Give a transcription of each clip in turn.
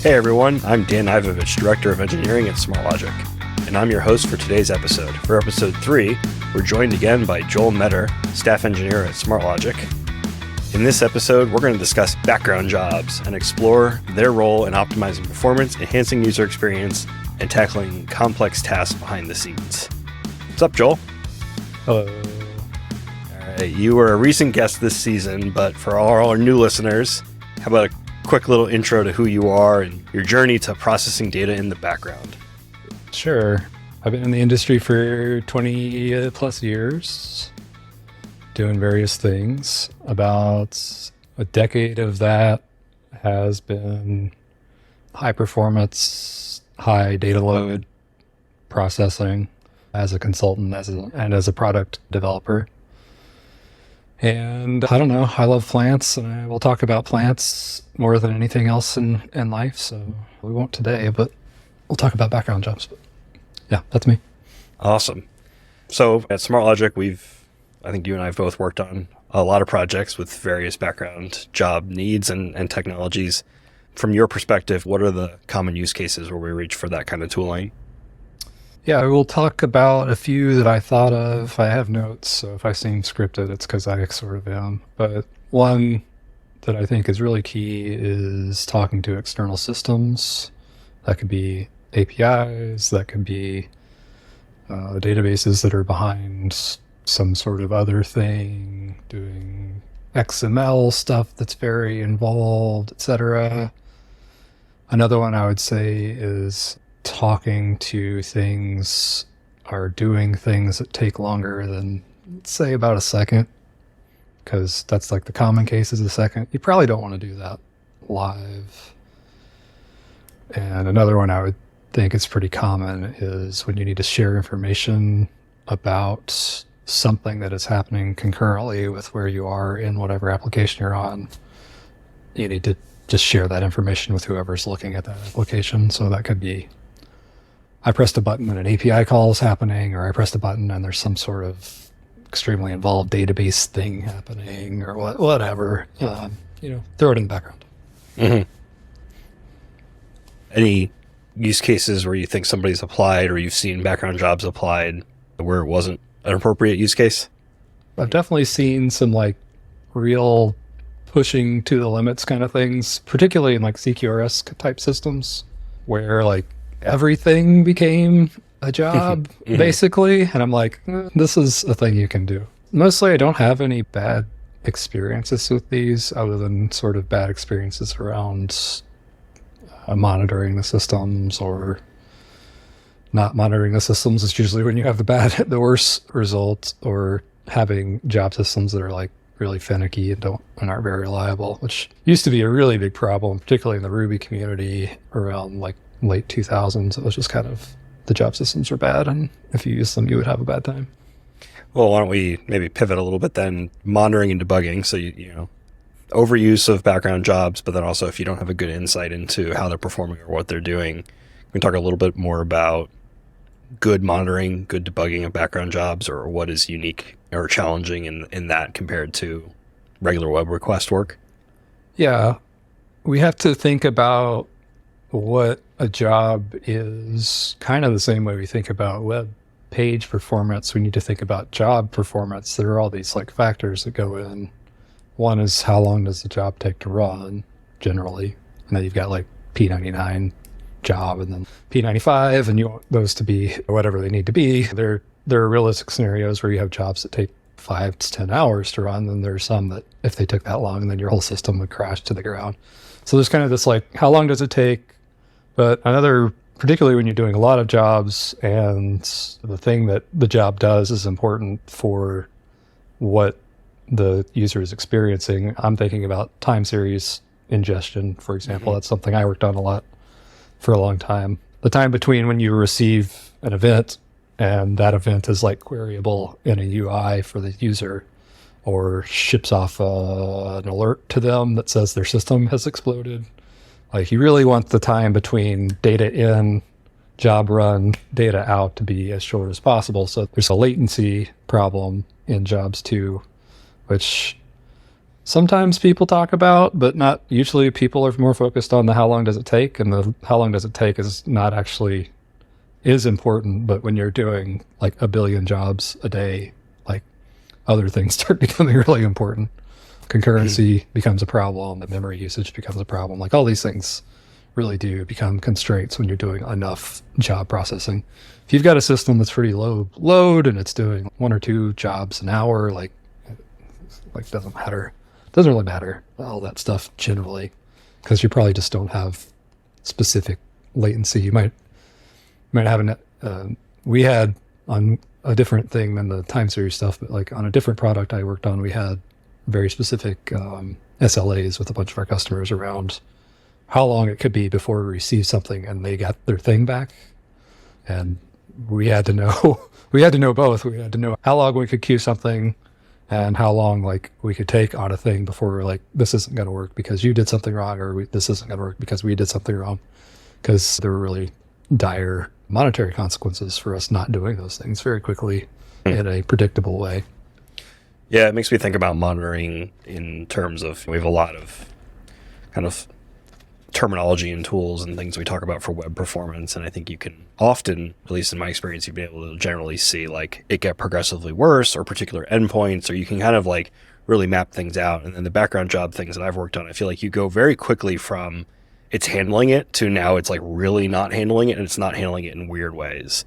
Hey everyone, I'm Dan Ivovich, Director of Engineering at SmartLogic, and I'm your host for today's episode. For episode 3, we're joined again by Joel Meador, Staff Engineer at SmartLogic. In this episode, we're going to discuss background jobs and explore their role in optimizing performance, enhancing user experience, and tackling complex tasks behind the scenes. What's up, Joel? Hello. All right, you were a recent guest this season, but for all our new listeners, how about a quick little intro to who you are and your journey to processing data in the background? Sure. I've been in the industry for 20 plus years, doing various things. About a decade of that has been high performance, high data load processing as a consultant and as a product developer. And I don't know, I love plants, and I will talk about plants more than anything else in life. So we won't today, but we'll talk about background jobs. But yeah, that's me. Awesome. So at SmartLogic, I think you and I have both worked on a lot of projects with various background job needs and technologies. From your perspective, what are the common use cases where we reach for that kind of tooling? Yeah, we'll talk about a few that I thought of. I have notes, so if I seem scripted, it's because I sort of am. But one that I think is really key is talking to external systems. That could be APIs, that could be databases that are behind some sort of other thing, doing XML stuff that's very involved, etc. Another one I would say is talking to things or doing things that take longer than, let's say, about a second, because that's like the common case is a second. You probably don't want to do that live. And another one I would think is pretty common is when you need to share information about something that is happening concurrently with where you are in whatever application you're on. You need to just share that information with whoever's looking at that application. So that could be, I pressed a button and an API call is happening, or I pressed a button and there's some sort of extremely involved database thing happening, or whatever. Throw it in the background. Mm-hmm. Any use cases where you think somebody's applied or you've seen background jobs applied where it wasn't an appropriate use case? I've definitely seen some like real pushing to the limits kind of things, particularly in like CQRS type systems where like everything became a job basically. And I'm like, this is a thing you can do. Mostly I don't have any bad experiences with these other than sort of bad experiences around monitoring the systems or not monitoring the systems. It's usually when you have the worst results, or having job systems that are like really finicky and aren't very reliable, which used to be a really big problem, particularly in the Ruby community around like late 2000s. It was just kind of, the job systems were bad, and if you use them, you would have a bad time. Well, why don't we maybe pivot a little bit then, monitoring and debugging. So, overuse of background jobs, but then also if you don't have a good insight into how they're performing or what they're doing, we can talk a little bit more about good monitoring, good debugging of background jobs, or what is unique or challenging in that compared to regular web request work. Yeah, we have to think about what a job is kind of the same way we think about web page performance. We need to think about job performance. There are all these like factors that go in. One is how long does the job take to run generally, and then you've got like P99 job and then P95, and you want those to be whatever they need to be. There are realistic scenarios where you have jobs that take 5 to 10 hours to run, and there are some that if they took that long, then your whole system would crash to the ground. So there's kind of this like, how long does it take? But another, particularly when you're doing a lot of jobs and the thing that the job does is important for what the user is experiencing. I'm thinking about time series ingestion, for example. That's something I worked on a lot for a long time. The time between when you receive an event and that event is like queryable in a UI for the user, or ships off an alert to them that says their system has exploded. Like, you really want the time between data in, job run, data out to be as short as possible. So there's a latency problem in jobs too, which sometimes people talk about, but not usually. People are more focused on the how long does it take, and the how long does it take is not actually is important. But when you're doing like a billion jobs a day, like other things start becoming really important. Concurrency becomes a problem. The memory usage becomes a problem. Like all these things really do become constraints when you're doing enough job processing. If you've got a system that's pretty low load and it's doing 1 or 2 jobs an hour, like doesn't matter. Doesn't really matter, all that stuff generally, because you probably just don't have specific latency. You might have we had on a different thing than the time series stuff, but like on a different product I worked on, we had very specific SLAs with a bunch of our customers around how long it could be before we received something and they got their thing back. And we had to know, both. We had to know how long we could queue something and how long like we could take on a thing before we're like, this isn't going to work because you did something wrong, or this isn't going to work because we did something wrong. Because there were really dire monetary consequences for us not doing those things very quickly in a predictable way. Yeah, it makes me think about monitoring in terms of, we have a lot of kind of terminology and tools and things we talk about for web performance. And I think you can often, at least in my experience, you've been able to generally see like it get progressively worse or particular endpoints, or you can kind of like really map things out. And then the background job things that I've worked on, I feel like you go very quickly from it's handling it to now it's like really not handling it, and it's not handling it in weird ways.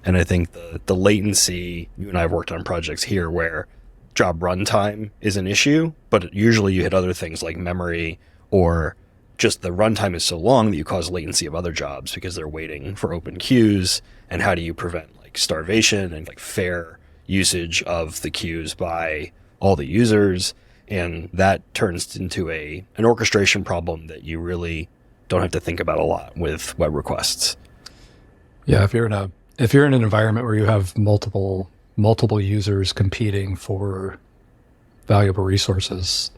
And I think the latency, you and I have worked on projects here where job runtime is an issue, but usually you hit other things like memory, or just the runtime is so long that you cause latency of other jobs because they're waiting for open queues. And how do you prevent like starvation and like fair usage of the queues by all the users? And that turns into an orchestration problem that you really don't have to think about a lot with web requests. Yeah, if you're in an environment where you have multiple users competing for valuable resources,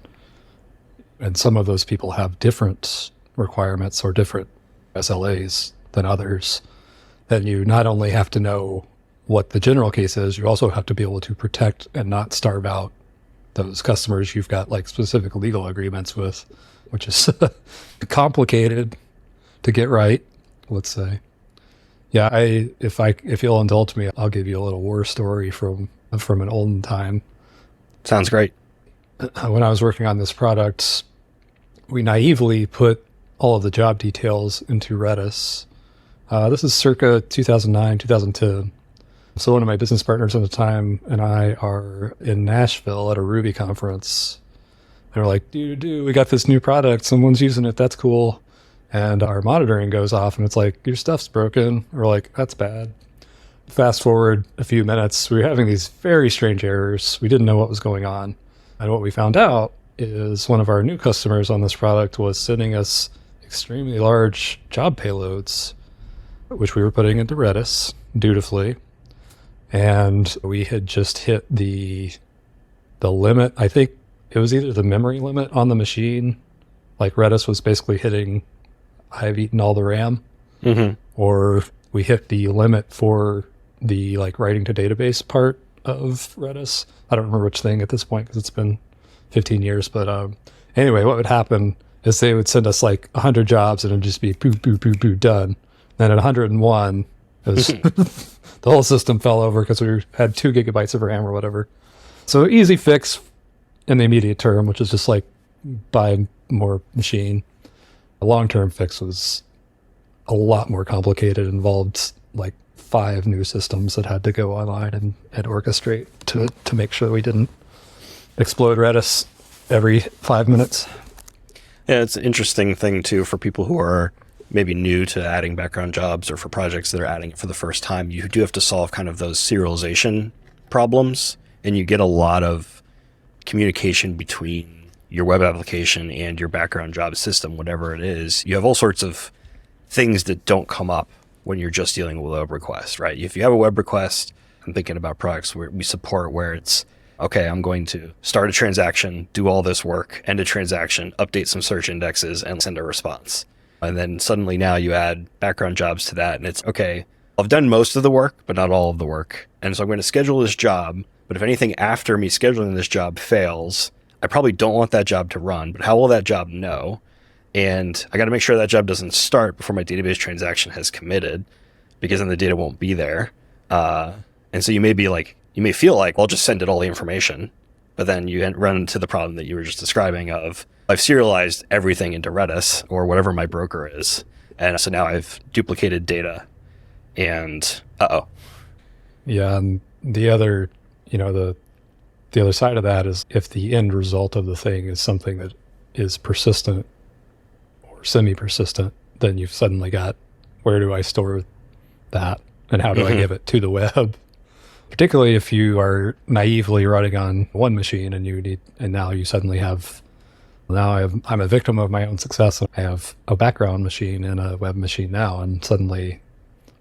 and some of those people have different requirements or different SLAs than others, then you not only have to know what the general case is, you also have to be able to protect and not starve out those customers you've got like specific legal agreements with, which is complicated to get right, let's say. Yeah, if you'll indulge me, I'll give you a little war story from an olden time. Sounds great. When I was working on this product, we naively put all of the job details into Redis. This is circa 2009, 2010. So one of my business partners at the time and I are in Nashville at a Ruby conference. They're like, dude, we got this new product. Someone's using it. That's cool. And our monitoring goes off and it's like, your stuff's broken. We're like, that's bad. Fast forward a few minutes, we were having these very strange errors. We didn't know what was going on. And what we found out is one of our new customers on this product was sending us extremely large job payloads, which we were putting into Redis dutifully. And we had just hit the limit. I think it was either the memory limit on the machine, like Redis was basically hitting, I've eaten all the RAM, or we hit the limit for the like writing to database part of Redis. I don't remember which thing at this point because it's been 15 years. But anyway, what would happen is they would send us like 100 jobs and it'd just be boop, boop, boop, boop, done. Then at 101, it was the whole system fell over because we had 2 gigabytes of RAM or whatever. So easy fix in the immediate term, which is just like buy more machine. The long-term fix was a lot more complicated, involved like 5 new systems that had to go online and orchestrate to make sure we didn't explode Redis every 5 minutes. Yeah, it's an interesting thing too for people who are maybe new to adding background jobs, or for projects that are adding it for the first time. You do have to solve kind of those serialization problems, and you get a lot of communication between your web application and your background job system, whatever it is. You have all sorts of things that don't come up when you're just dealing with a web request, right? If you have a web request, I'm thinking about products where we support where it's, okay, I'm going to start a transaction, do all this work, end a transaction, update some search indexes, and send a response. And then suddenly now you add background jobs to that, and it's, okay, I've done most of the work, but not all of the work. And so I'm going to schedule this job, but if anything after me scheduling this job fails, I probably don't want that job to run, but how will that job know? And I got to make sure that job doesn't start before my database transaction has committed, because then the data won't be there. And so you may feel like, well, I'll just send it all the information, but then you run into the problem that you were just describing of, I've serialized everything into Redis or whatever my broker is. And so now I've duplicated data and Yeah, and the other side of that is if the end result of the thing is something that is persistent or semi-persistent, then you've suddenly got, where do I store that and how do I give it to the web? Particularly if you are naively running on one machine and now you suddenly have, I'm a victim of my own success. I have a background machine and a web machine now, and suddenly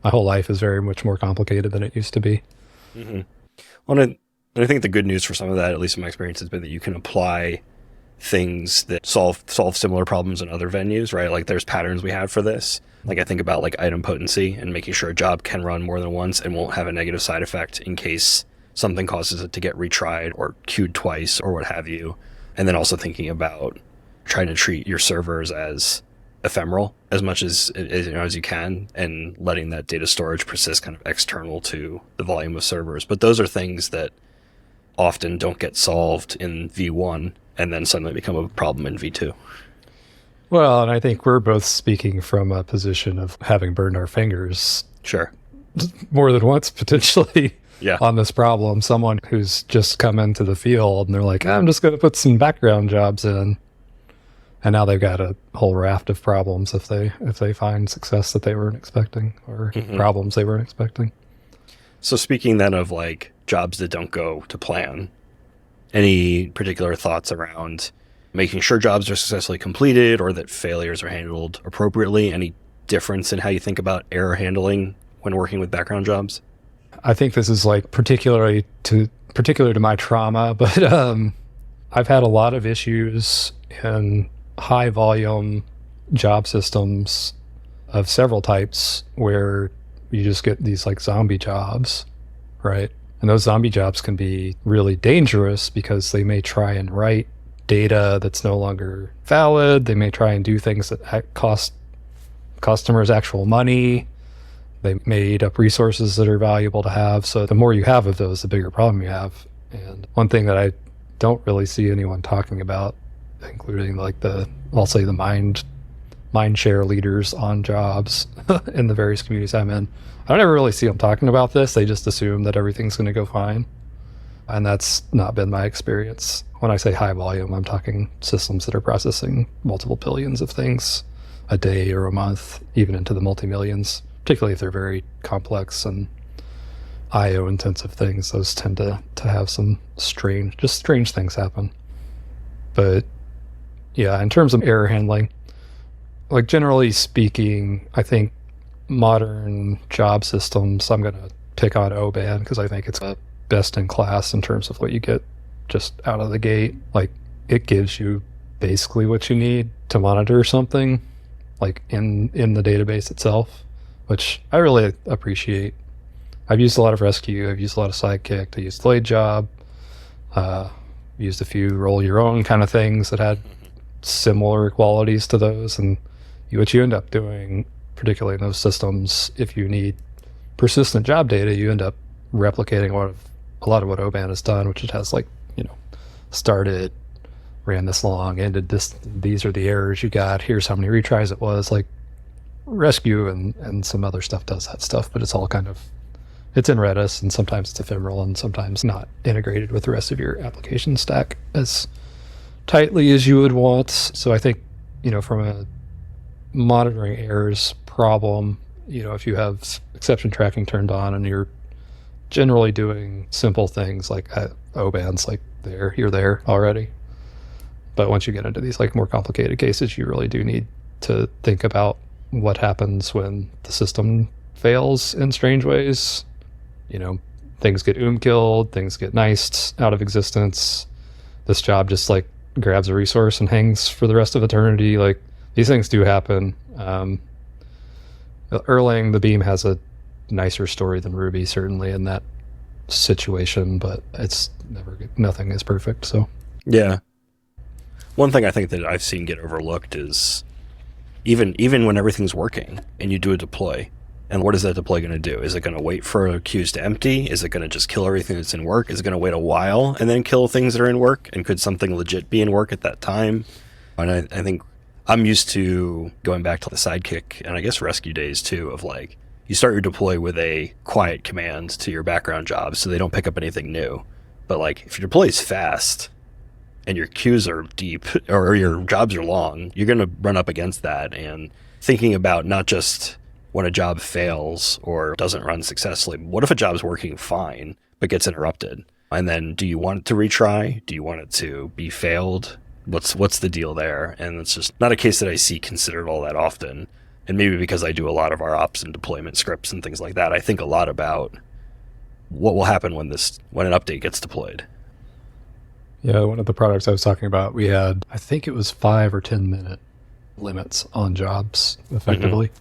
my whole life is very much more complicated than it used to be. Mm-hmm. Well, and I think the good news for some of that, at least in my experience, has been that you can apply things that solve similar problems in other venues, right? Like there's patterns we have for this. Like I think about like item potency and making sure a job can run more than once and won't have a negative side effect in case something causes it to get retried or queued twice or what have you. And then also thinking about trying to treat your servers as ephemeral as much as you can, and letting that data storage persist kind of external to the volume of servers. But those are things that often don't get solved in V1 and then suddenly become a problem in V2. Well, and I think we're both speaking from a position of having burned our fingers. Sure. More than once, potentially, yeah, on this problem. Someone who's just come into the field and they're like, I'm just going to put some background jobs in. And now they've got a whole raft of problems if they find success that they weren't expecting, or problems they weren't expecting. So speaking then of like jobs that don't go to plan, any particular thoughts around making sure jobs are successfully completed or that failures are handled appropriately? Any difference in how you think about error handling when working with background jobs? I think this is like particular to my trauma, but I've had a lot of issues in high volume job systems of several types where you just get these like zombie jobs, right? And those zombie jobs can be really dangerous because they may try and write data that's no longer valid. They may try and do things that cost customers actual money. They may eat up resources that are valuable to have. So the more you have of those, the bigger problem you have. And one thing that I don't really see anyone talking about, including like I'll say the mind share leaders on jobs in the various communities I'm in, I don't ever really see them talking about this. They just assume that everything's going to go fine. And that's not been my experience. When I say high volume, I'm talking systems that are processing multiple billions of things a day or a month, even into the multi-millions, particularly if they're very complex and I/O intensive things. Those tend to have some strange things happen. But yeah, in terms of error handling, like generally speaking, I think modern job systems, I'm going to pick on OBAN because I think it's best in class in terms of what you get just out of the gate. Like it gives you basically what you need to monitor something like in the database itself, which I really appreciate. I've used a lot of Rescue, I've used a lot of Sidekick, I used Blade Job, used a few roll your own kind of things that had similar qualities to those. And what you end up doing, particularly in those systems, if you need persistent job data, you end up replicating a lot of what OBAN has done, which it has like, started, ran this long, ended this, these are the errors you got, here's how many retries it was. Like Rescue and some other stuff does that stuff, but it's all kind of, it's in Redis, and sometimes it's ephemeral and sometimes not integrated with the rest of your application stack as tightly as you would want. So I think, from a monitoring errors problem, if you have exception tracking turned on and you're generally doing simple things like OBAN's like you're there already. But once you get into these like more complicated cases, you really do need to think about what happens when the system fails in strange ways. Things get killed, things get niced out of existence. This job just like grabs a resource and hangs for the rest of eternity. Like these things do happen. Erlang, the Beam has a nicer story than Ruby, certainly in that situation, but it's nothing is perfect. So yeah, One thing I think that I've seen get overlooked is even when everything's working and you do a deploy, and what is that deploy going to do? Is it going to wait for queues to empty? Is it going to just kill everything that's in work? Is it going to wait a while and then kill things that are in work? And could something legit be in work at that time? And I think I'm used to going back to the Sidekick and I guess rescue days too, of like, you start your deploy with a quiet command to your background jobs so they don't pick up anything new. But like, if your deploy is fast and your queues are deep or your jobs are long, you're going to run up against that. And thinking about not just when a job fails or doesn't run successfully, what if a job's working fine but gets interrupted? And then do you want it to retry? Do you want it to be failed? What's the deal there? And it's just not a case that I see considered all that often. And maybe because I do a lot of our ops and deployment scripts and things like that, I think a lot about what will happen when an update gets deployed. Yeah, one of the products I was talking about, we had, I think it was 5 or 10 minute limits on jobs effectively. Mm-hmm.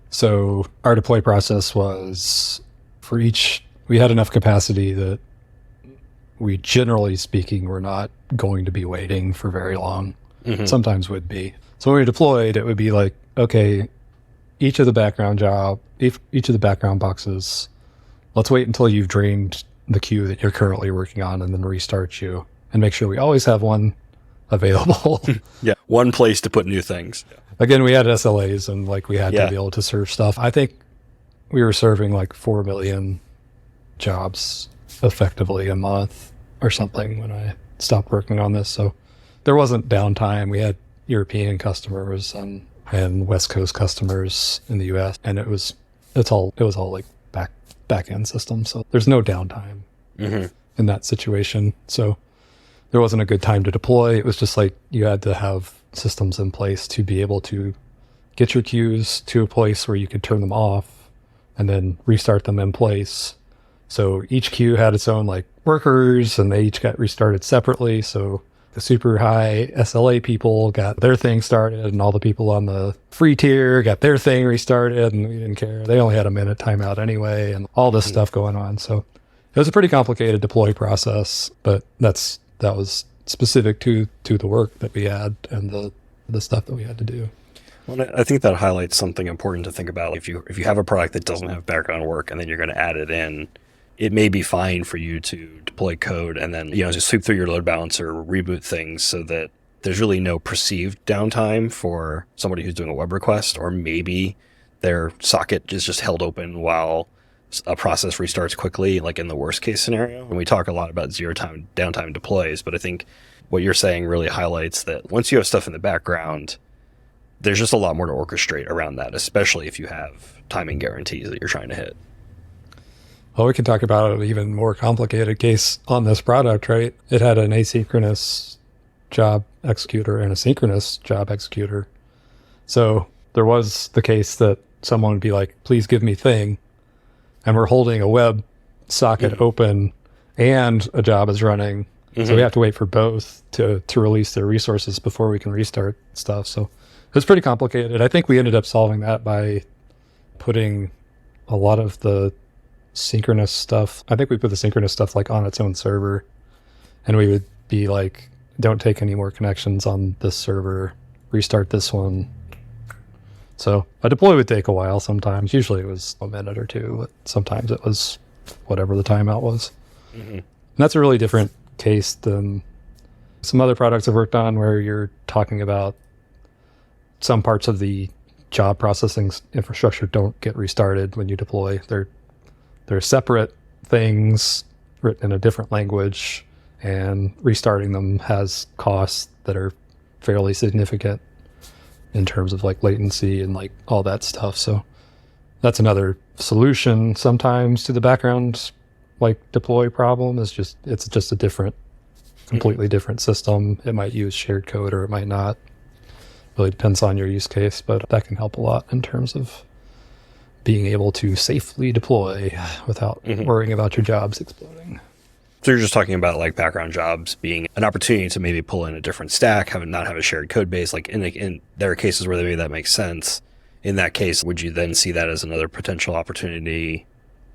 So our deploy process was for each, we had enough capacity that we, generally speaking, were not going to be waiting for very long. Mm-hmm. Sometimes would be. So when we deployed, it would be like, okay, each of the background boxes, let's wait until you've drained the queue that you're currently working on and then restart you and make sure we always have one available. Yeah, one place to put new things. Again, we had SLAs and like we had to be able to serve stuff. I think we were serving like 4 million jobs effectively a month or something when I stopped working on this. So there wasn't downtime. We had European customers and West Coast customers in the US, and it was all like back end systems. So there's no downtime in that situation. So there wasn't a good time to deploy. It was just like you had to have systems in place to be able to get your queues to a place where you could turn them off and then restart them in place. So each queue had its own like workers and they each got restarted separately. So the super high SLA people got their thing started and all the people on the free tier got their thing restarted and we didn't care. They only had a minute timeout anyway and all this stuff going on. So it was a pretty complicated deploy process, but that was specific to the work that we had and the stuff that we had to do. Well, I think that highlights something important to think about. If you have a product that doesn't have background work and then you're going to add it in, it may be fine for you to deploy code and then, just sweep through your load balancer, reboot things so that there's really no perceived downtime for somebody who's doing a web request, or maybe their socket is just held open while a process restarts quickly, like in the worst case scenario. And we talk a lot about zero-time downtime deploys, but I think what you're saying really highlights that once you have stuff in the background, there's just a lot more to orchestrate around that, especially if you have timing guarantees that you're trying to hit. Well, we can talk about an even more complicated case on this product, right? It had an asynchronous job executor and a synchronous job executor. So there was the case that someone would be like, please give me thing. And we're holding a web socket open and a job is running. So we have to wait for both to release their resources before we can restart stuff. So it was pretty complicated. I think we ended up solving that by putting a lot of the synchronous stuff. I think we put the synchronous stuff like on its own server, and we would be like, don't take any more connections on this server, restart this one. So a deploy would take a while sometimes. Usually it was a minute or two, but sometimes it was whatever the timeout was. And that's a really different case than some other products I've worked on where you're talking about some parts of the job processing infrastructure don't get restarted when you deploy. They're separate things written in a different language, and restarting them has costs that are fairly significant in terms of like latency and like all that stuff. So that's another solution sometimes to the background like deploy problem. It's just a different, completely different system. It might use shared code or it might not. Really depends on your use case, but that can help a lot in terms of being able to safely deploy without worrying about your jobs exploding. So you're just talking about like background jobs being an opportunity to maybe pull in a different stack, not have a shared code base. Like in there are cases where maybe that makes sense. In that case, would you then see that as another potential opportunity,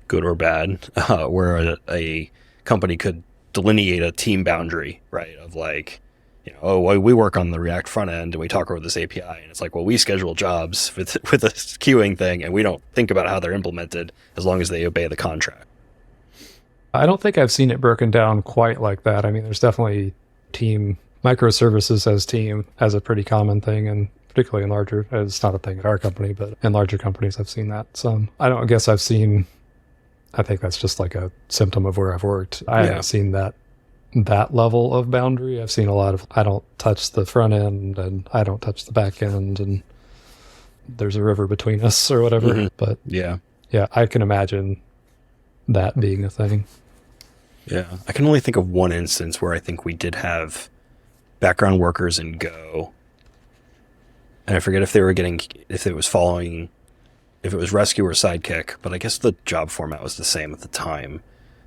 good or bad, where a company could delineate a team boundary, right? Of like, oh, well, we work on the React front end and we talk over this API, and it's like, well, we schedule jobs with a queuing thing, and we don't think about how they're implemented as long as they obey the contract. I don't think I've seen it broken down quite like that. I mean, there's definitely team microservices as team as a pretty common thing, and particularly in larger, it's not a thing at our company, but in larger companies, I've seen that. So I think that's just like a symptom of where I've worked. I haven't seen that level of boundary. I've seen a lot of, I don't touch the front end and I don't touch the back end, and there's a river between us or whatever. Mm-hmm. But yeah, I can imagine that being a thing. Yeah. I can only think of one instance where I think we did have background workers in Go. And I forget if it was rescue or sidekick, but I guess the job format was the same at the time.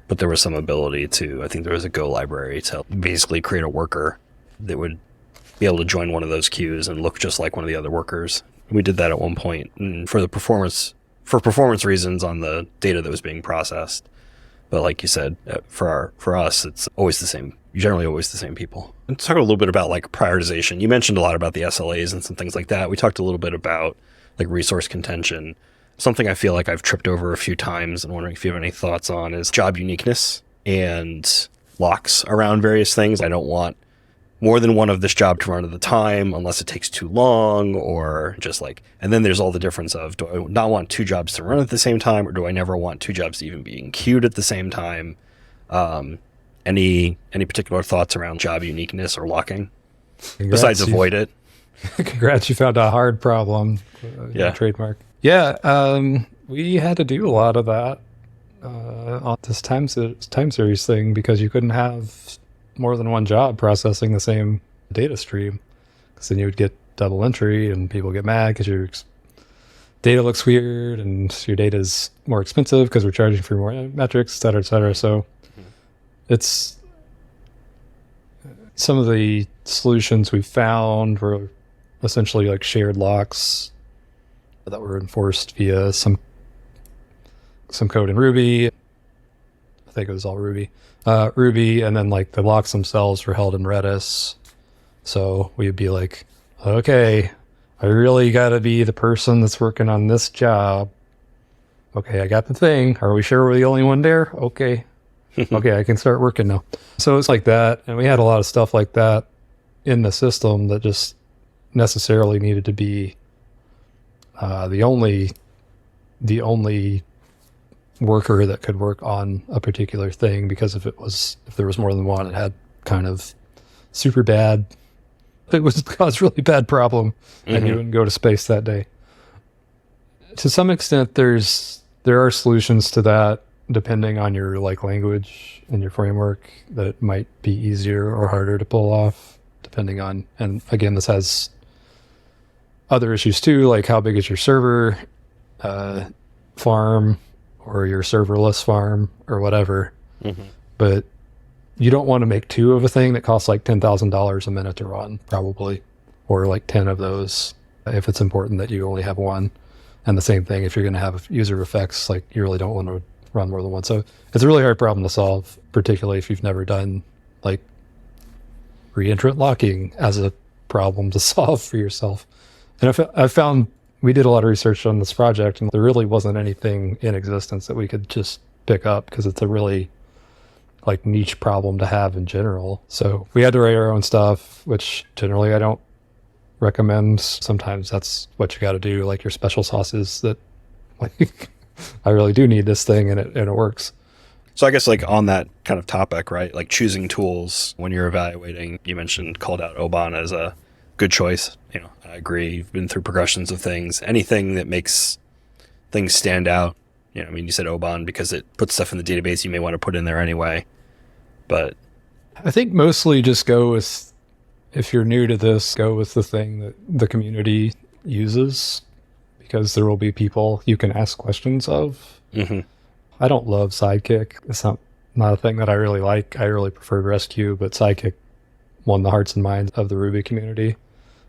But there was some ability to, I think there was a Go library to basically create a worker that would be able to join one of those queues and look just like one of the other workers. We did that at one point, and for performance reasons on the data that was being processed. But like you said, for us, it's always the same, generally always the same people. Let's talk a little bit about like prioritization. You mentioned a lot about the SLAs and some things like that. We talked a little bit about like resource contention. Something I feel like I've tripped over a few times and wondering if you have any thoughts on is job uniqueness and locks around various things. I don't want more than one of this job to run at a time unless it takes too long, or just like, and then there's all the difference of, do I not want two jobs to run at the same time, or do I never want two jobs to even being queued at the same time? Any particular thoughts around job uniqueness or locking? Besides avoid it? Congrats, you found a hard problem. Trademark. Yeah, we had to do a lot of that on this time series thing, because you couldn't have more than one job processing the same data stream, because then you would get double entry and people get mad because your data looks weird and your data is more expensive because we're charging for more metrics, et cetera, et cetera. So it's some of the solutions we found were essentially like shared locks that were enforced via some code in Ruby. I think it was all Ruby. And then like the locks themselves were held in Redis. So we'd be like, okay, I really got to be the person that's working on this job. Okay, I got the thing. Are we sure we're the only one there? Okay. Okay, I can start working now. So it's like that. And we had a lot of stuff like that in the system that just necessarily needed to be the only worker that could work on a particular thing, because if there was more than one, it had kind of super bad, it would cause really bad problem, and you wouldn't go to space that day. To some extent, there are solutions to that depending on your like language and your framework, that it might be easier or harder to pull off depending on, and again, this has other issues too, like how big is your server farm, or your serverless farm, or whatever. But you don't want to make two of a thing that costs like $10,000 a minute to run, probably, or like 10 of those if it's important that you only have one. And the same thing if you're going to have user effects, like you really don't want to run more than one. So it's a really hard problem to solve, particularly if you've never done like reentrant locking as a problem to solve for yourself. And I found we did a lot of research on this project, and there really wasn't anything in existence that we could just pick up, because it's a really like niche problem to have in general. So we had to write our own stuff, which generally I don't recommend. Sometimes that's what you got to do, like your special sauces that like I really do need this thing, and it works. So I guess like on that kind of topic, right? Like choosing tools when you're evaluating, you called out Oban as a good choice. I agree. You've been through progressions of things. Anything that makes things stand out. You said Oban because it puts stuff in the database you may want to put in there anyway. But I think mostly just go with, if you're new to this, go with the thing that the community uses, because there will be people you can ask questions of. I don't love Sidekick. It's not a thing that I really like. I really preferred Rescue, but Sidekick won the hearts and minds of the Ruby community.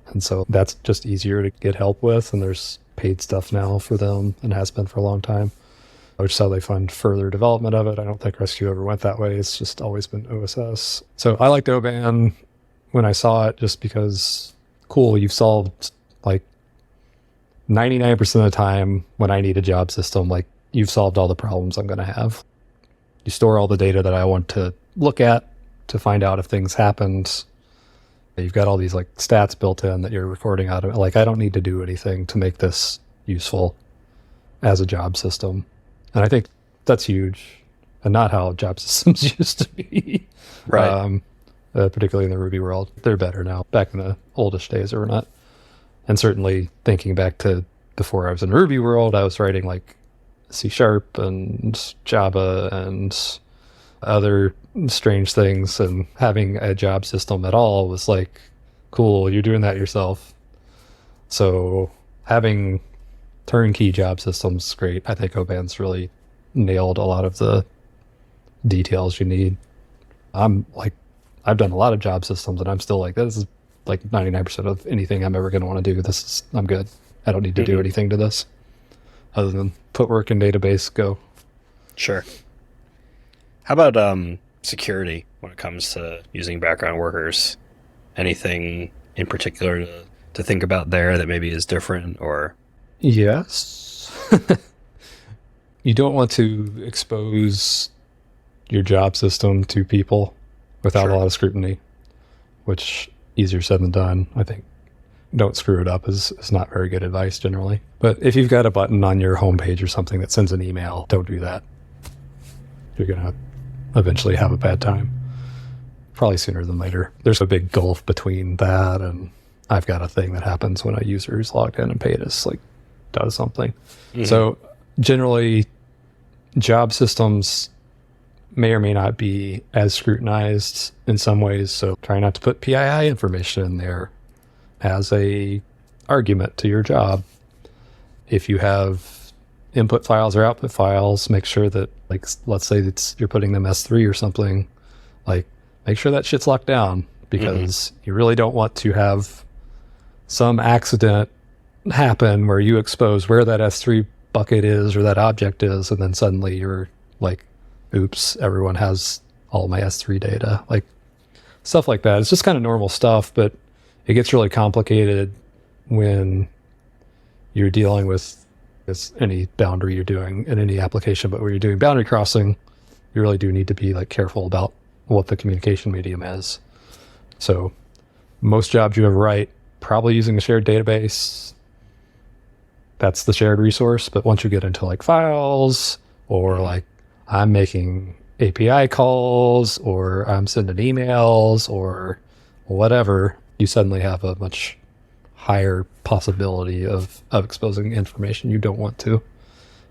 And so that's just easier to get help with. And there's paid stuff now for them, and has been for a long time, which is how they fund further development of it. I don't think Rescue ever went that way. It's just always been OSS. So I liked Oban when I saw it, just because, cool, you've solved like 99% of the time when I need a job system, like you've solved all the problems I'm going to have. You store all the data that I want to look at to find out if things happened. You've got all these like stats built in that you're recording out of it. Like, I don't need to do anything to make this useful as a job system. And I think that's huge, and not how job systems used to be. Right. Particularly in the Ruby world. They're better now. Back in the oldish days, they were not. And certainly thinking back to before I was in Ruby world, I was writing like C# and Java and other strange things, and having a job system at all was like, cool, you're doing that yourself. So having turnkey job systems is great. I think Oban's really nailed a lot of the details you need. I've done a lot of job systems, and I'm still like, this is like 99% of anything I'm ever going to want to do. I'm good. I don't need to do anything to this other than put work in database, go. Sure. How about security when it comes to using background workers? Anything in particular to think about there that maybe is different, or? Yes. You don't want to expose your job system to people without a lot of scrutiny, which easier said than done. I think don't screw it up is not very good advice generally. But if you've got a button on your homepage or something that sends an email, don't do that. You're going to eventually have a bad time. Probably sooner than later. There's a big gulf between that and I've got a thing that happens when a user is logged in and paid us, like, does something. Mm-hmm. So generally, job systems may or may not be as scrutinized in some ways. So try not to put PII information in there as a argument to your job. If you have input files or output files, make sure that, like, let's say you're putting them S3 or something, like, make sure that shit's locked down, because you really don't want to have some accident happen where you expose where that S3 bucket is or that object is, and then suddenly you're like, oops, everyone has all my S3 data. Like, stuff like that. It's just kind of normal stuff, but it gets really complicated when you're dealing with any boundary you're doing in any application. But when you're doing boundary crossing, you really do need to be like careful about what the communication medium is. So most jobs you ever write, probably using a shared database. That's the shared resource. But once you get into like files, or like I'm making API calls, or I'm sending emails, or whatever, you suddenly have a much higher possibility of exposing information you don't want to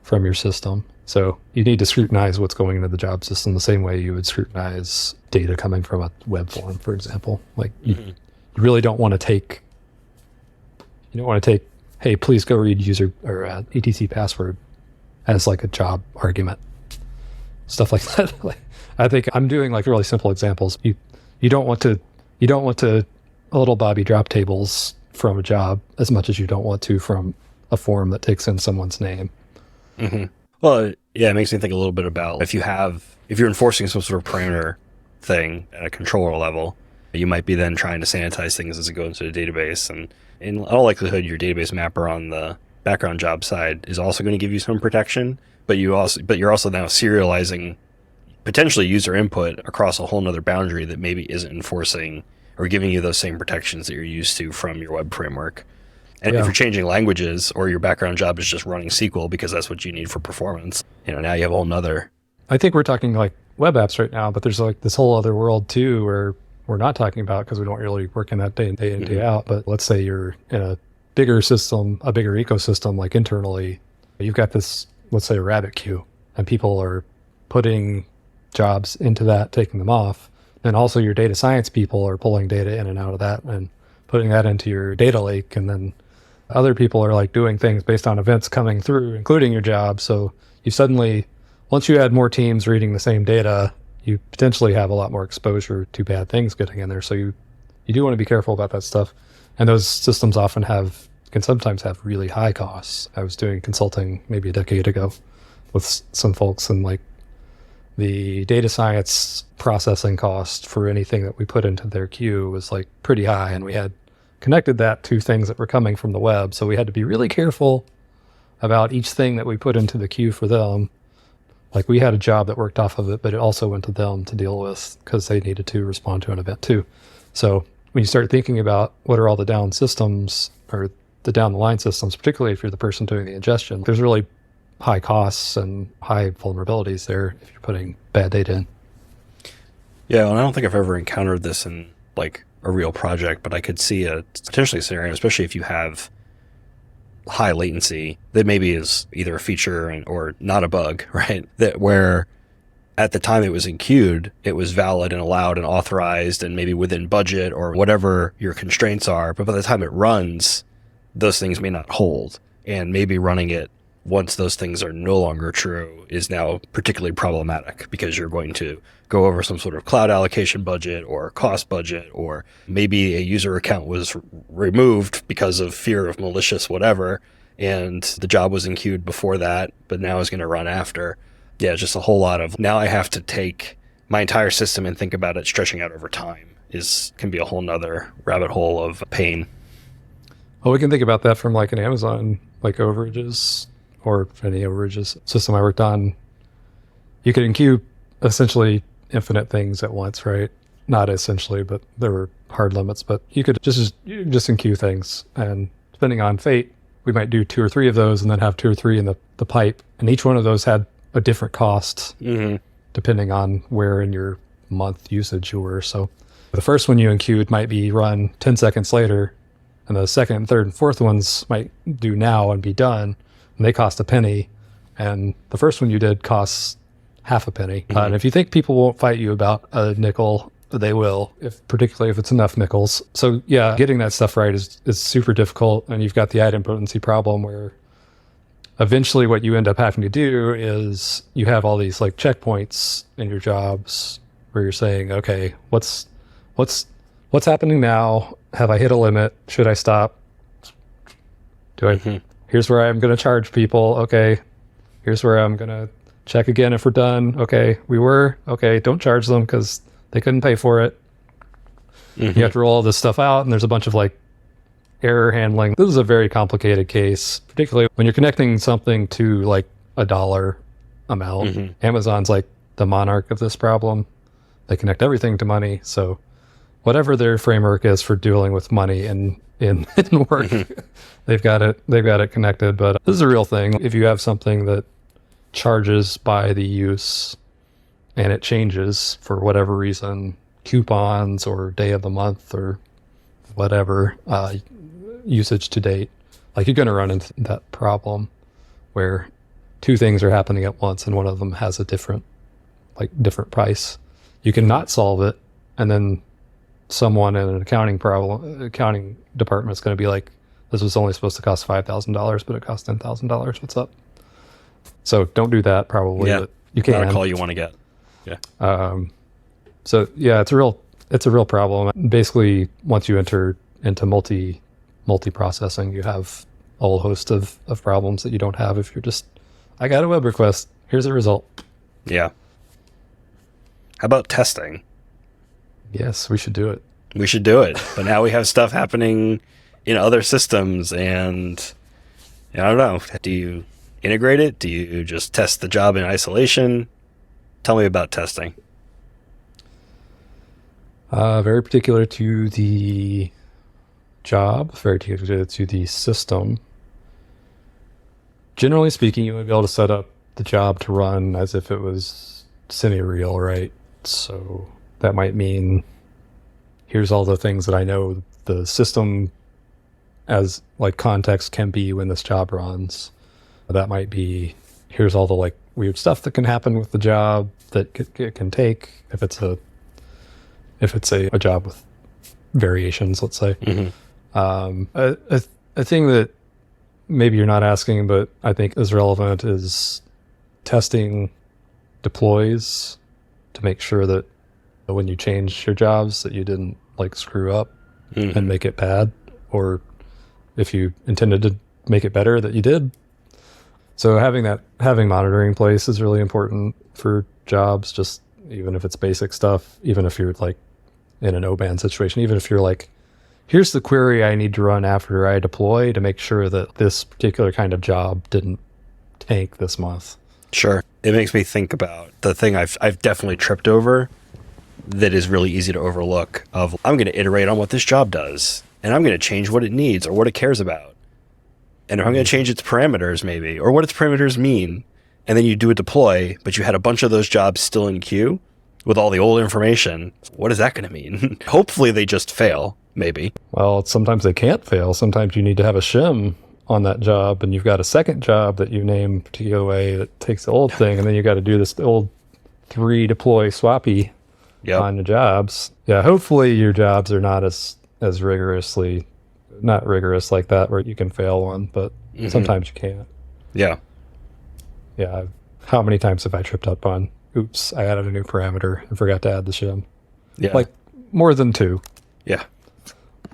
from your system. So you need to scrutinize what's going into the job system the same way you would scrutinize data coming from a web form, for example. Like, you really don't want to take, hey, please go read user or etc password as like a job argument. Stuff like that. Like, I think I'm doing like really simple examples. You don't want to little Bobby drop tables from a job as much as you don't want to from a form that takes in someone's name. Mm-hmm. Well, yeah, it makes me think a little bit about if you're enforcing some sort of parameter thing at a controller level, you might be then trying to sanitize things as it goes into the database. And in all likelihood, your database mapper on the background job side is also going to give you some protection, but you're also now serializing potentially user input across a whole nother boundary that maybe isn't enforcing or giving you those same protections that you're used to from your web framework. And if you're changing languages, or your background job is just running SQL because that's what you need for performance, now you have a whole nother. I think we're talking like web apps right now, but there's like this whole other world too where we're not talking about because we don't really work in that day in, day out. But let's say you're in a bigger system, a bigger ecosystem, like internally, you've got this, let's say, a rabbit queue, and people are putting jobs into that, taking them off. And also your data science people are pulling data in and out of that and putting that into your data lake. And then other people are like doing things based on events coming through, including your job. So you suddenly, once you add more teams reading the same data, you potentially have a lot more exposure to bad things getting in there. So you do want to be careful about that stuff. And those systems often can sometimes have really high costs. I was doing consulting maybe a decade ago with some folks, and like the data science processing cost for anything that we put into their queue was like pretty high, and we had connected that to things that were coming from the web. So we had to be really careful about each thing that we put into the queue for them. Like we had a job that worked off of it, but it also went to them to deal with because they needed to respond to an event too. So when you start thinking about what are all the down systems or the down the line systems, particularly if you're the person doing the ingestion, there's really high costs and high vulnerabilities there if you're putting bad data in. Yeah, and I don't think I've ever encountered this in like a real project, but I could see a potentially scenario, especially if you have high latency that maybe is either a feature or not a bug, right? That where at the time it was enqueued, it was valid and allowed and authorized and maybe within budget or whatever your constraints are. But by the time it runs, those things may not hold. And maybe running it once those things are no longer true is now particularly problematic because you're going to go over some sort of cloud allocation budget or cost budget, or maybe a user account was removed because of fear of malicious whatever, and the job was enqueued before that, but now is going to run after. Yeah, just a whole lot of, now I have to take my entire system and think about it stretching out over time can be a whole nother rabbit hole of pain. Well, we can think about that from like an Amazon, like overages or any overages system I worked on. You could enqueue essentially infinite things at once, right? Not essentially, but there were hard limits, but you could just enqueue things. And depending on fate, we might do 2 or 3 of those and then have 2 or 3 in the pipe. And each one of those had a different cost depending on where in your month usage you were. So the first one you enqueued might be run 10 seconds later, and the second and third and fourth ones might do now and be done, and they cost a penny. And the first one you did costs half a penny. And if you think people won't fight you about a nickel, they will, particularly if it's enough nickels. So yeah, getting that stuff right is super difficult. And you've got the idempotency problem where eventually what you end up having to do is you have all these like checkpoints in your jobs where you're saying, okay, what's happening now? Have I hit a limit? Should I stop? Here's where I'm going to charge people. Okay. Here's where I'm going to check again if we're done. Okay. Okay. Don't charge them because they couldn't pay for it. You have to roll all this stuff out, and there's a bunch of like error handling. This is a very complicated case, particularly when you're connecting something to like a dollar amount. Amazon's like the monarch of this problem. They connect everything to money. So whatever their framework is for dealing with money in work, they've got it connected. But this is a real thing. If you have something that charges by the use and it changes for whatever reason, coupons or day of the month or whatever, usage to date, like you're going to run into that problem where 2 things are happening at once and one of them has a different price. You can not solve it, and then someone in an accounting department is going to be like, this was only supposed to cost $5,000, but it cost $10,000. What's up? So don't do that probably. Yeah, but you can. Not a call you want to get. Yeah. So yeah, it's a real problem. Basically, once you enter into multi-processing, you have a whole host of problems that you don't have if you're just, I got a web request, here's the result. Yeah. How about testing? Yes, we should do it. We should do it. But now we have stuff happening in other systems, and I don't know. Do you integrate it? Do you just test the job in isolation? Tell me about testing. Very particular to the job, very particular to the system. Generally speaking, you would be able to set up the job to run as if it was semi-real, right? So that might mean here's all the things that I know the system as like context can be when this job runs. That might be here's all the like weird stuff that can happen with the job that it can take if it's a job with variations, let's say. A thing that maybe you're not asking, but I think is relevant is testing deploys to make sure that when you change your jobs that you didn't like screw up and make it bad, or if you intended to make it better that you did. So having monitoring in place is really important for jobs, just even if it's basic stuff, even if you're like in an O-band situation, even if you're like, here's the query I need to run after I deploy to make sure that this particular kind of job didn't tank this month. Sure. It makes me think about the thing I've definitely tripped over that is really easy to overlook of I'm going to iterate on what this job does, and I'm going to change what it needs or what it cares about. And if I'm going to change its parameters maybe, or what its parameters mean, and then you do a deploy, but you had a bunch of those jobs still in queue with all the old information, what is that going to mean? Hopefully they just fail, maybe. Well, sometimes they can't fail. Sometimes you need to have a shim on that job, and you've got a second job that you name a particular way that takes the old thing, and then you got to do this old 3 deploy swappy on the jobs. Yeah, hopefully your jobs are not as rigorously, not rigorous like that where you can fail one, but sometimes you can't. Yeah. Yeah. How many times have I tripped up on, oops, I added a new parameter and forgot to add the shim? Yeah. Like more than 2. Yeah.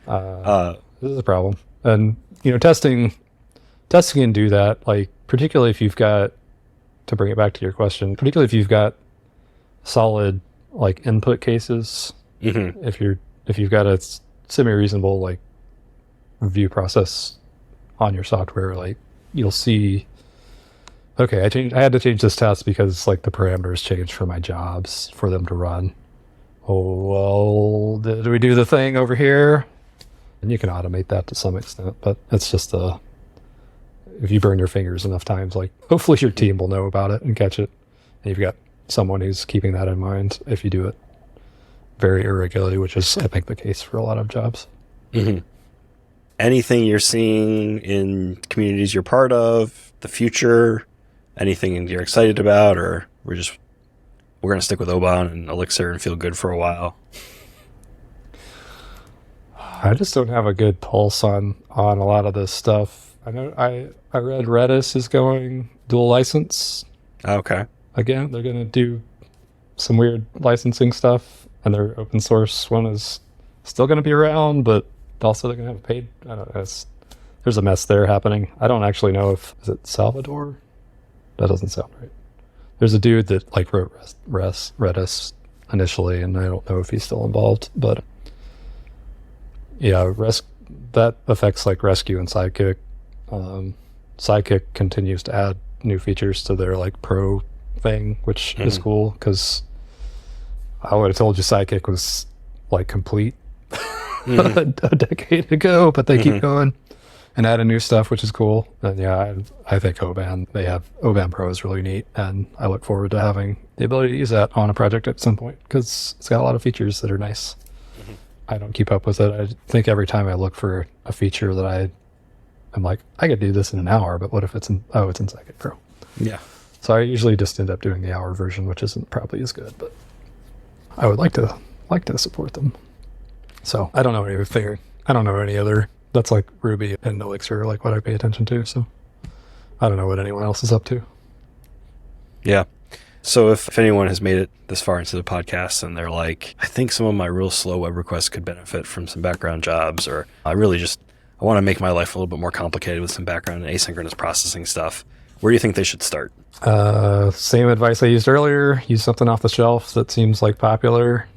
This is a problem. And, testing can do that, like, particularly if you've got, to bring it back to your question, particularly if you've got solid, like, input cases, if you've got a semi-reasonable, like, review process on your software, like, you'll see, okay, I had to change this test because, like, the parameters changed for my jobs for them to run. Oh, well, did we do the thing over here? And you can automate that to some extent, but it's just if you burn your fingers enough times, like, hopefully your team will know about it and catch it. And you've got someone who's keeping that in mind if you do it very irregularly, which is, I think, the case for a lot of jobs. Anything you're seeing in communities you're part of, the future, anything you're excited about, or we're going to stick with Oban and Elixir and feel good for a while? I just don't have a good pulse on a lot of this stuff. I know I read Redis is going dual license. Okay. Again, they're going to do some weird licensing stuff, and their open source one is still going to be around, but also they're going to have paid. I don't know. There's a mess there happening. I don't actually know is it Salvador? That doesn't sound right. There's a dude that like wrote Redis initially, and I don't know if he's still involved, but yeah, that affects like Rescue and Sidekick. Sidekick continues to add new features to their like pro thing, which is cool, because I would have told you Sidekick was like complete a decade ago, but they keep going and adding new stuff, which is cool. And yeah, I think Oban Pro is really neat, and I look forward to having the ability to use that on a project at some point, because it's got a lot of features that are nice. I don't keep up with it. I think every time I look for a feature that I'm like, I could do this in an hour, but what if it's in Sidekick Pro? Yeah. So I usually just end up doing the hour version, which isn't probably as good, but I would like to support them. So I don't know anything. I don't know any other. That's like Ruby and Elixir, like what I pay attention to. So I don't know what anyone else is up to. Yeah. So if anyone has made it this far into the podcast and they're like, I think some of my real slow web requests could benefit from some background jobs, or I want to make my life a little bit more complicated with some background and asynchronous processing stuff, where do you think they should start? Same advice I used earlier. Use something off the shelf that seems like popular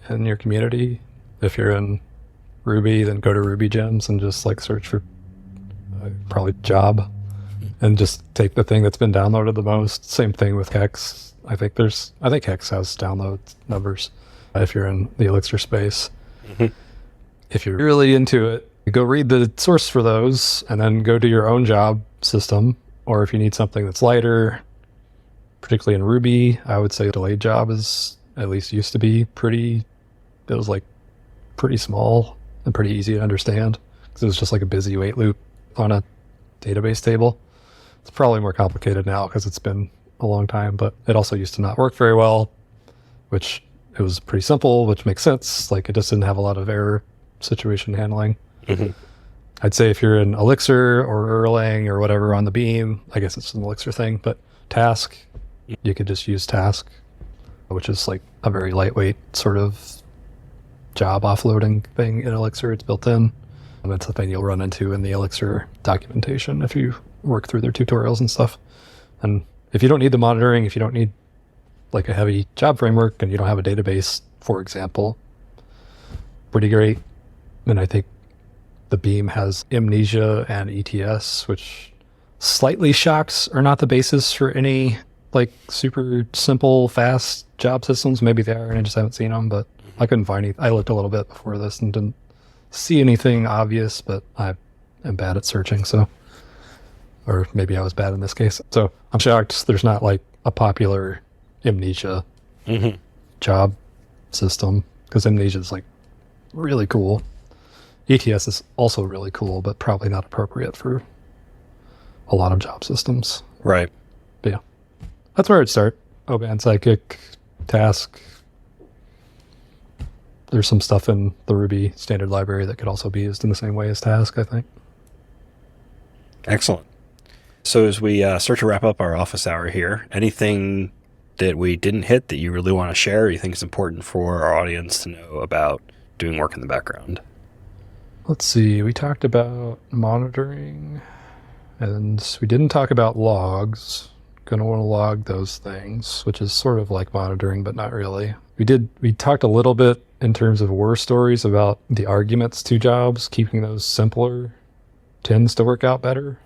in your community. If you're in Ruby, then go to Ruby Gems and just like search for probably job, and just take the thing that's been downloaded the most. Same thing with Hex. I think Hex has download numbers if you're in the Elixir space. If you're really into it, go read the source for those, and then go to your own job system. Or if you need something that's lighter, particularly in Ruby, I would say delayed job is, at least used to be, pretty small and pretty easy to understand, because it was just like a busy wait loop on a database table. It's probably more complicated now because it's been a long time, but it also used to not work very well, which it was pretty simple, which makes sense. Like, it just didn't have a lot of error situation handling. I'd say if you're in Elixir or Erlang or whatever on the Beam, I guess it's an Elixir thing, but Task, you could just use Task, which is like a very lightweight sort of job offloading thing in Elixir. It's built in. And it's a thing you'll run into in the Elixir documentation if you work through their tutorials and stuff. And if you don't need the monitoring, if you don't need like a heavy job framework and you don't have a database, for example, pretty great. And I think the Beam has amnesia and ETS, which slightly shocks are not the basis for any like super simple, fast job systems. Maybe they are, and I just haven't seen them, but I couldn't find any. I looked a little bit before this and didn't see anything obvious, but I am bad at searching, so, or maybe I was bad in this case. So I'm shocked there's not like a popular amnesia job system, because amnesia is like really cool. ETS is also really cool, but probably not appropriate for a lot of job systems. Right. But yeah, that's where I'd start. OBAN Psychic, Task. There's some stuff in the Ruby standard library that could also be used in the same way as Task, I think. Excellent. So as we start to wrap up our office hour here, anything that we didn't hit that you really want to share, or you think is important for our audience to know about doing work in the background? Let's see, we talked about monitoring, and we didn't talk about logs. Going to want to log those things, which is sort of like monitoring, but not really. We talked a little bit in terms of war stories about the arguments to jobs, keeping those simpler tends to work out better.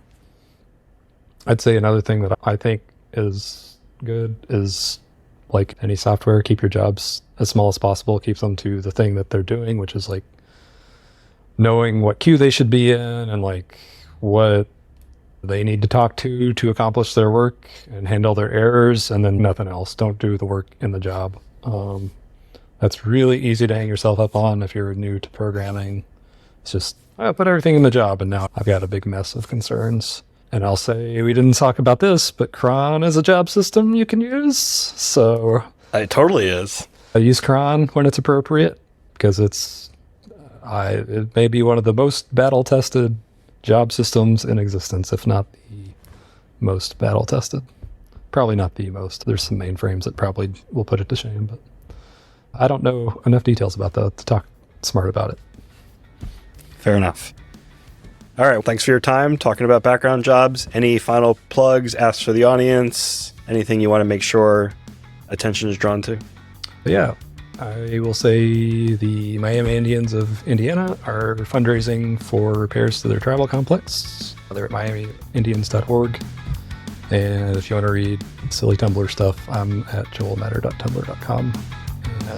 I'd say another thing that I think is good is, like any software, keep your jobs as small as possible, keep them to the thing that they're doing, which is like knowing what queue they should be in and like what they need to talk to accomplish their work and handle their errors, and then nothing else. Don't do the work in the job. That's really easy to hang yourself up on if you're new to programming. It's just, I put everything in the job and now I've got a big mess of concerns. And I'll say, we didn't talk about this, but cron is a job system you can use. So It totally is. I use cron when it's appropriate, because it may be one of the most battle-tested job systems in existence, if not the most battle-tested. Probably not the most. There's some mainframes that probably will put it to shame, but I don't know enough details about that to talk smart about it. Fair enough. All right. Well, thanks for your time talking about background jobs. Any final plugs, asks for the audience? Anything you want to make sure attention is drawn to? Yeah. I will say the Miami Indians of Indiana are fundraising for repairs to their travel complex. They're at miamiindians.org. And if you want to read silly Tumblr stuff, I'm at joelmeador.tumblr.com.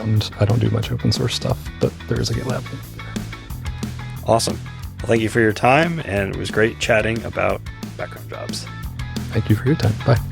And I don't do much open source stuff, but there is a GitLab link there. Awesome. Well, thank you for your time, and it was great chatting about background jobs. Thank you for your time. Bye.